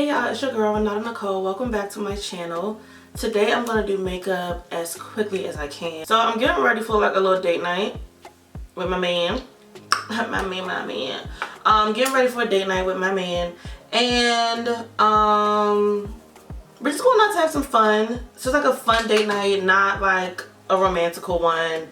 Hey y'all, it's your girl Renata Nicole. Welcome back to my channel. Today I'm gonna do makeup as quickly as I can. So I'm getting ready for like a little date night with my man. my man. Getting ready for a date night with my man, and we're just going out to have some fun. So it's like a fun date night, not like a romantical one.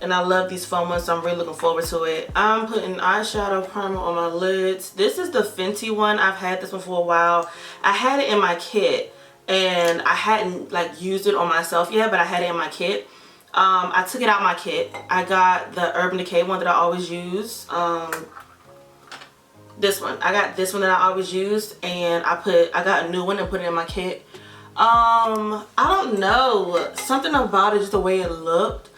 And I love these fun ones, so I'm really looking forward to it. I'm putting eyeshadow primer on my lids. This is the Fenty one. I've had this one for a while. I had it in my kit, and I hadn't like used it on myself yet, but I had it in my kit. I took it out my kit. I got the Urban Decay one that I always use. This one. I got this one that I always used, and I got a new one and put it in my kit. I don't know. Something about it, just the way it looked.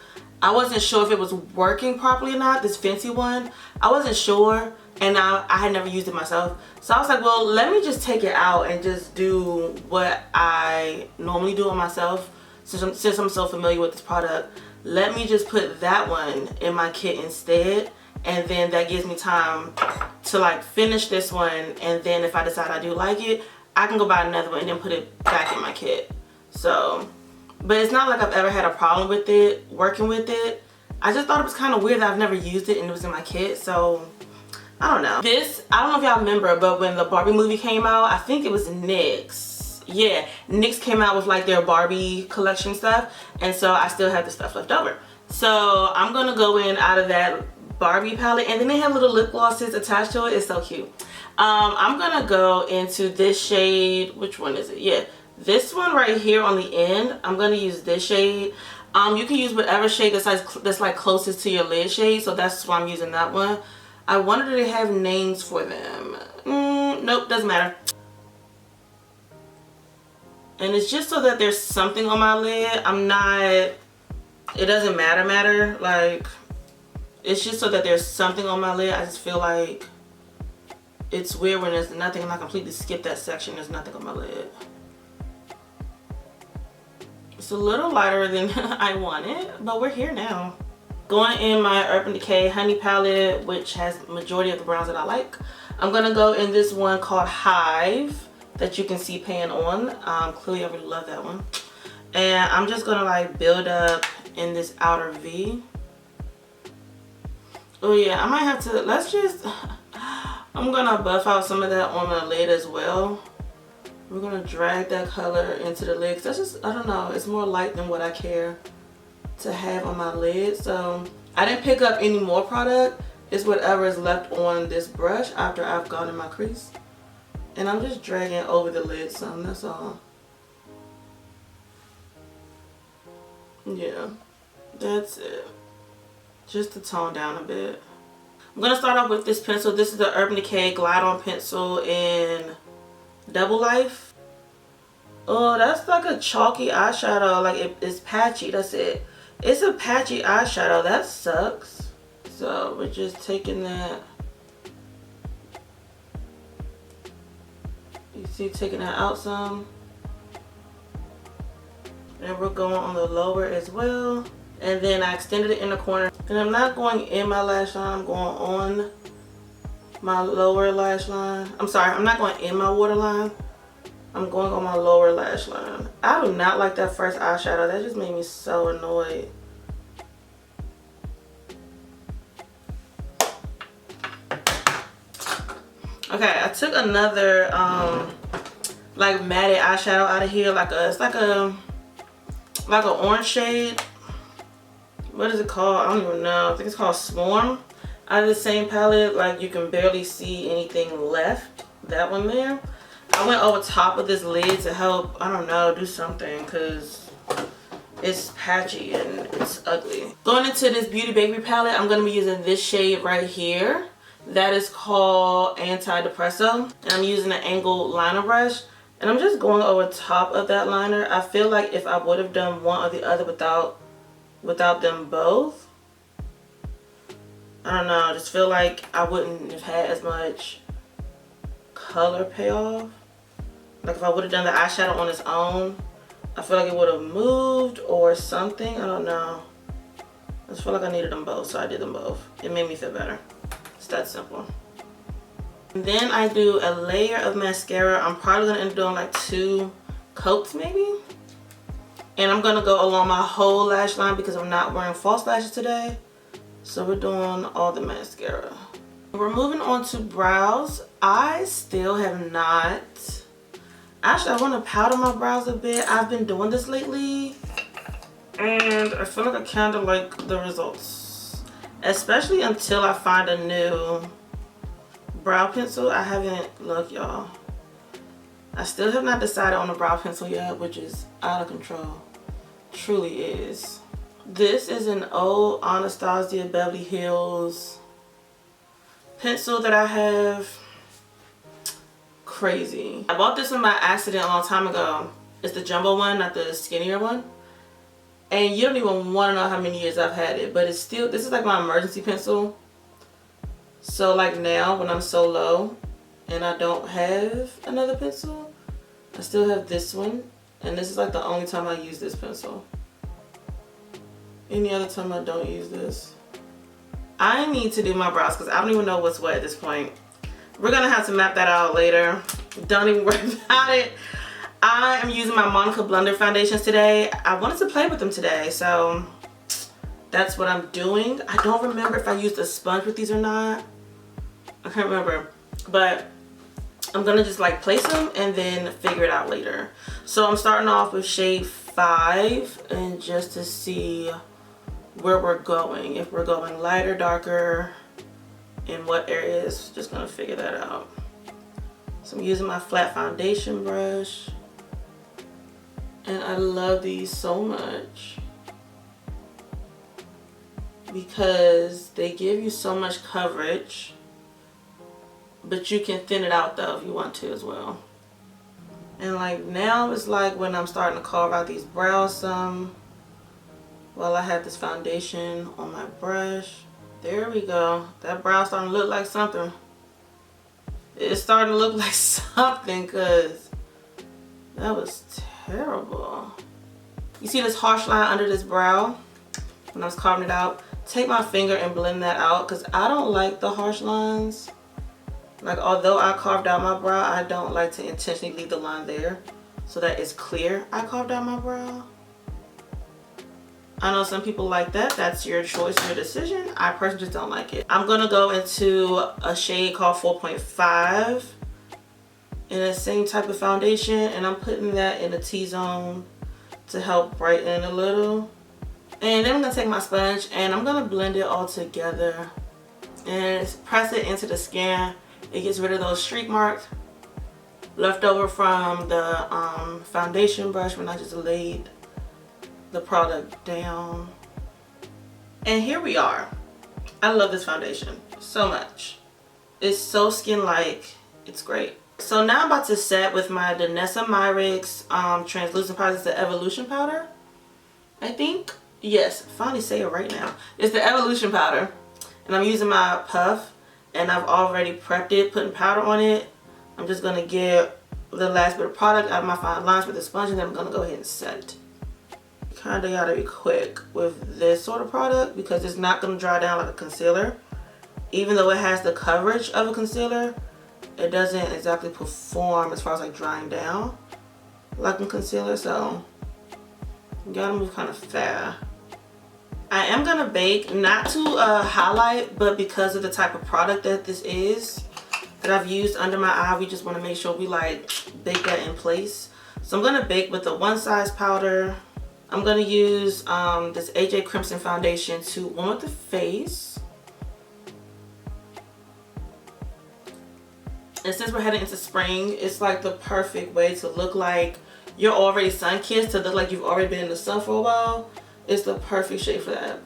I wasn't sure if it was working properly or not, this Fenty one. I wasn't sure, and I had never used it myself. So I was like, well, let me just take it out and just do what I normally do on myself. Since I'm so familiar with this product, let me just put that one in my kit instead. And then that gives me time to like finish this one. And then if I decide I do like it, I can go buy another one and then put it back in my kit. So... but it's not like I've ever had a problem with it, working with it. I just thought it was kind of weird that I've never used it and it was in my kit, so I don't know. This, I don't know if y'all remember, but when the Barbie movie came out, I think it was NYX. Yeah, NYX came out with like their Barbie collection stuff, and so I still have the stuff left over. So I'm gonna go in out of that Barbie palette, and then they have little lip glosses attached to it. It's so cute. I'm gonna go into this shade. Which one is it? Yeah. This one right here on the end, I'm going to use this shade. You can use whatever shade that's like closest to your lid shade. So that's why I'm using that one. I wonder if they have names for them. Nope, doesn't matter. And it's just so that there's something on my lid. It doesn't matter. Like, it's just so that there's something on my lid. I just feel like it's weird when there's nothing and I completely skip that section. There's nothing on my lid. It's a little lighter than I wanted, but we're here now. Going in my Urban Decay Honey palette, which has the majority of the browns that I like. I'm going to go in this one called Hive that you can see pan on. Clearly I really love that one. And I'm just going to like build up in this outer V. Oh yeah, I might have to, I'm going to buff out some of that on my lid as well. We're going to drag that color into the lid. That's just, I don't know, it's more light than what I care to have on my lid. So I didn't pick up any more product. It's whatever is left on this brush after I've gone in my crease. And I'm just dragging over the lid some, that's all. Yeah, that's it. Just to tone down a bit. I'm going to start off with this pencil. This is the Urban Decay Glide On Pencil in Double Life. Oh, that's like a chalky eyeshadow. Like it's patchy. That's it. It's a patchy eyeshadow. That sucks. So we're just taking that. You see, taking that out some. And we're going on the lower as well. And then I extended it in the corner. And I'm not going in my lash line. I'm going on my lower lash line. I'm sorry, I'm not going in my waterline. I'm going on my lower lash line. I do not like that first eyeshadow. That just made me so annoyed. Okay, I took another like matted eyeshadow out of here. It's like an orange shade. What is it called? I don't even know. I think it's called Swarm. Out of the same palette, like you can barely see anything left. That one there. I went over top of this lid to help, I don't know, do something because it's patchy and it's ugly. Going into this Beauty Bakery palette, I'm going to be using this shade right here. That is called Anti-Depresso. And I'm using an angled liner brush. And I'm just going over top of that liner. I feel like if I would have done one or the other without them both, I don't know, I just feel like I wouldn't have had as much color payoff. Like if I would have done the eyeshadow on its own, I feel like it would have moved or something. I don't know. I just feel like I needed them both, so I did them both. It made me feel better. It's that simple. And then I do a layer of mascara. I'm probably gonna end up doing like 2 coats maybe. And I'm gonna go along my whole lash line because I'm not wearing false lashes today. So we're doing all the mascara. We're moving on to brows. I still have not. Actually, I want to powder my brows a bit. I've been doing this lately. And I feel like I kind of like the results. Especially until I find a new brow pencil. I haven't, look y'all. I still have not decided on a brow pencil yet, which is out of control. Truly is. This is an old Anastasia Beverly Hills pencil that I have. Crazy. I bought this one by accident a long time ago. It's the jumbo one, not the skinnier one. And you don't even want to know how many years I've had it, but it's still, this is like my emergency pencil. So like now when I'm so low and I don't have another pencil, I still have this one. And this is like the only time I use this pencil. Any other time I don't use this. I need to do my brows because I don't even know what's what at this point. We're gonna have to map that out later. Don't even worry about it. I am using my Monica Blunder foundations today. I wanted to play with them today, so that's what I'm doing. I don't remember if I used a sponge with these or not. I can't remember, but I'm gonna just like place them and then figure it out later. So I'm starting off with shade 5 and just to see where we're going, if we're going lighter, darker, in what areas. Just gonna figure that out. So I'm using my flat foundation brush, and I love these so much because they give you so much coverage, but you can thin it out though if you want to as well. And like now it's like when I'm starting to carve out these brows some while I have this foundation on my brush. There we go. That brow starting to look like something. It's starting to look like something because that was terrible. You see this harsh line under this brow when I was carving it out? Take my finger and blend that out because I don't like the harsh lines. Like although I carved out my brow, I don't like to intentionally leave the line there so that it's clear I carved out my brow. I know some people like that. That's your choice and your decision. I personally just don't like it. I'm gonna go into a shade called 4.5 in the same type of foundation, and I'm putting that in the T-zone to help brighten a little. And then I'm gonna take my sponge and I'm gonna blend it all together and press it into the skin. It gets rid of those streak marks left over from the foundation brush when I just laid the product down. And here we are. I love this foundation so much. It's so skin-like. It's great. So now I'm about to set with my Danessa Myricks translucent powder. It's the Evolution powder, I think. Yes, finally say it right now. It's the Evolution powder. And I'm using my puff. And I've already prepped it, putting powder on it. I'm just going to get the last bit of product out of my fine lines with the sponge, and then I'm going to go ahead and set it. Kind of got to be quick with this sort of product because it's not going to dry down like a concealer. Even though it has the coverage of a concealer, it doesn't exactly perform as far as like drying down like a concealer. So you got to move kind of fast. I am going to bake, not to highlight, but because of the type of product that this is that I've used under my eye, we just want to make sure we like bake that in place. So I'm going to bake with the One Size powder. I'm going to use this AJ Crimson foundation to warm up the face. And since we're heading into spring, it's like the perfect way to look like you're already sun-kissed, to look like you've already been in the sun for a while. It's the perfect shade for that.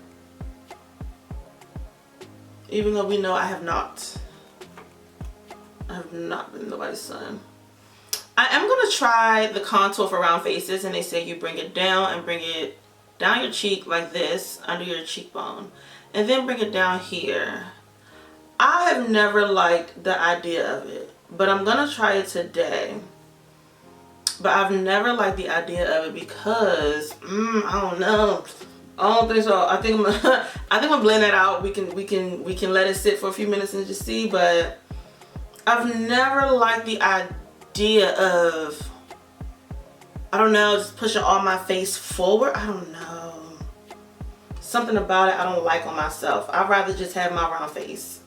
Even though we know I have not. I have not been in nobody's sun. I am going to try the contour for round faces, and they say you bring it down and bring it down your cheek like this, under your cheekbone, and then bring it down here. I have never liked the idea of it, but I'm going to try it today. But I've never liked the idea of it because, I don't know. I don't think so. I think I'm gonna blend that out. We can let it sit for a few minutes and just see, but I've never liked the idea of, I don't know, just pushing all my face forward. I don't know. Something about it I don't like on myself. I'd rather just have my round face,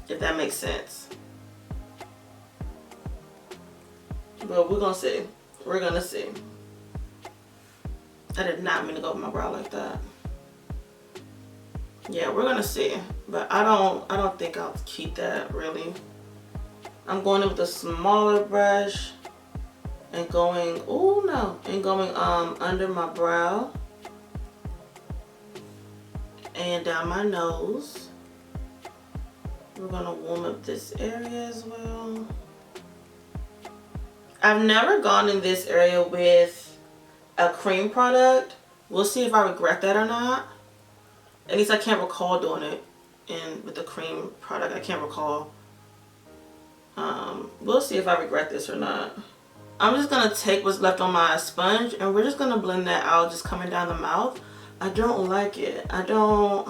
if that makes sense. But we're gonna see. We're gonna see. I did not mean to go with my brow like that. Yeah, we're gonna see. But I don't think I'll keep that really. I'm going in with a smaller brush and going, oh no, and going under my brow and down my nose. We're gonna warm up this area as well. I've never gone in this area with a cream product. We'll see if I regret that or not. At least I can't recall doing it with the cream product. I can't recall. We'll see if I regret this or not. I'm just gonna take what's left on my sponge and we're just gonna blend that out, just coming down the mouth. I don't like it. I don't,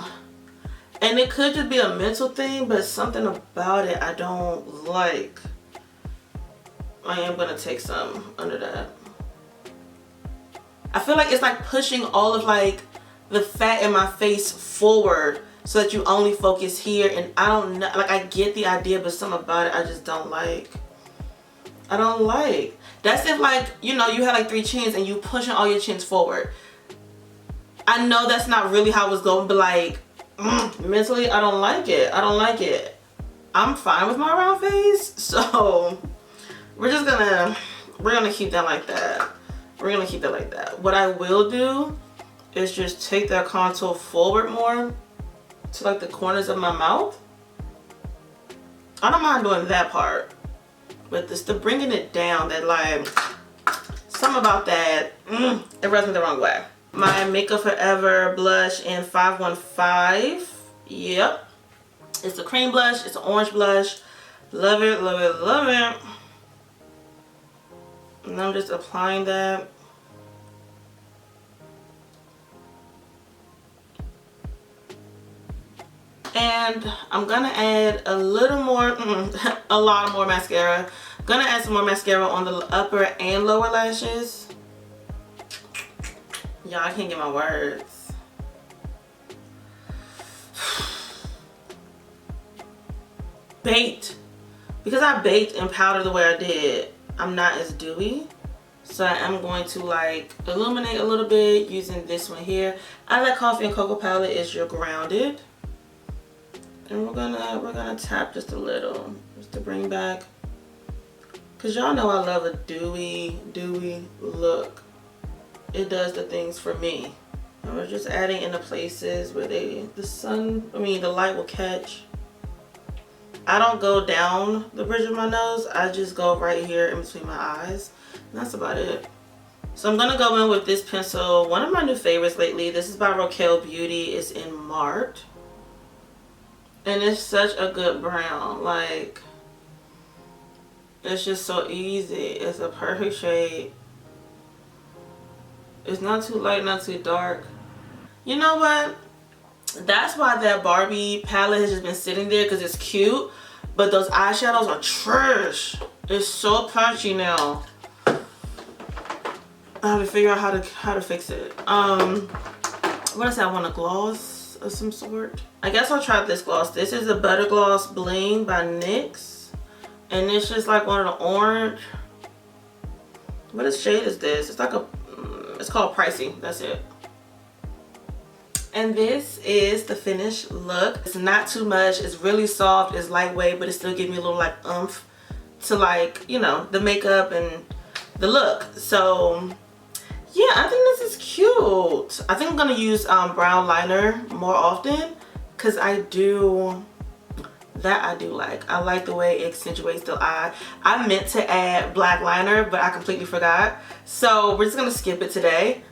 and it could just be a mental thing, but something about it I don't like. I am gonna take some under that. I feel like it's like pushing all of like the fat in my face forward so that you only focus here, and I don't know, like I get the idea, but something about it I just don't like. I don't like. That's if like, you know, you had like 3 chins and you pushing all your chins forward. I know that's not really how it's going, but like mentally I don't like it. I don't like it. I'm fine with my round face, so we're gonna keep that like that. We're gonna keep it like that. What I will do is just take that contour forward more to like the corners of my mouth. I don't mind doing that part, but this, the bringing it down, that like, something about that, it rubs me the wrong way. My Makeup Forever blush in 515. Yep. It's a cream blush. It's an orange blush. Love it, love it, love it. And I'm just applying that. And I'm gonna add a little more, a lot more mascara. I'm gonna add some more mascara on the upper and lower lashes. Y'all, I can't get my words. Baked. Because I baked and powdered the way I did, I'm not as dewy. So I am going to like illuminate a little bit using this one here. I like Coffee and Cocoa palette is your grounded. And we're gonna tap just a little just to bring back, cause y'all know I love a dewy look. It does the things for me. And we're just adding in the places where the light will catch. I don't go down the bridge of my nose. I just go right here in between my eyes. And that's about it. So I'm gonna go in with this pencil. One of my new favorites lately. This is by Raquel Beauty. It's in Mart. And it's such a good brown. Like, it's just so easy. It's a perfect shade. It's not too light, not too dark. You know what? That's why that Barbie palette has just been sitting there, because it's cute. But those eyeshadows are trash. It's so punchy now. I have to figure out how to fix it. What is that? I want a gloss of some sort. I guess I'll try this gloss. This is a Butter Gloss Bling by NYX. And it's just like one of the orange. What shade is this? It's like a, it's called Pricey. That's it. And this is the finished look. It's not too much. It's really soft. It's lightweight, but it still gives me a little like oomph to, like, you know, the makeup and the look. So yeah, I think this is cute. I think I'm gonna use brown liner more often, because I do like. I like the way it accentuates the eye. I meant to add black liner, but I completely forgot. So we're just gonna skip it today.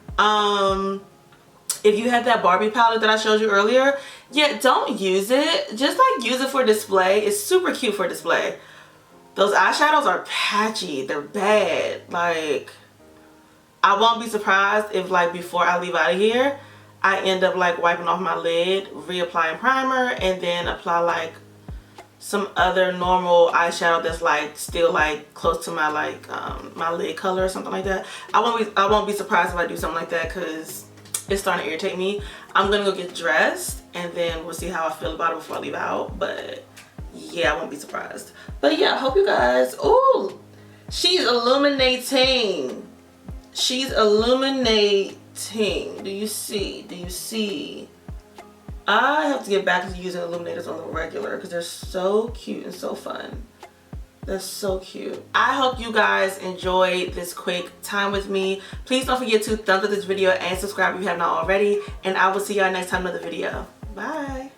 If you have that Barbie palette that I showed you earlier, yeah, don't use it. Just like use it for display. It's super cute for display. Those eyeshadows are patchy. They're bad. Like, I won't be surprised if, like, before I leave out of here, I end up like wiping off my lid, reapplying primer, and then apply like some other normal eyeshadow that's like still like close to my like my lid color or something like that. I won't be surprised if I do something like that because it's starting to irritate me. I'm gonna go get dressed and then we'll see how I feel about it before I leave out. But yeah, I won't be surprised. But yeah, I hope you guys. Oh, she's illuminating. She's illuminating. Do you see? Do you see? I have to get back to using illuminators on the regular because they're so cute and so fun. They're so cute. I hope you guys enjoyed this quick time with me. Please don't forget to thumbs up this video and subscribe if you have not already. And I will see y'all next time in another video. Bye.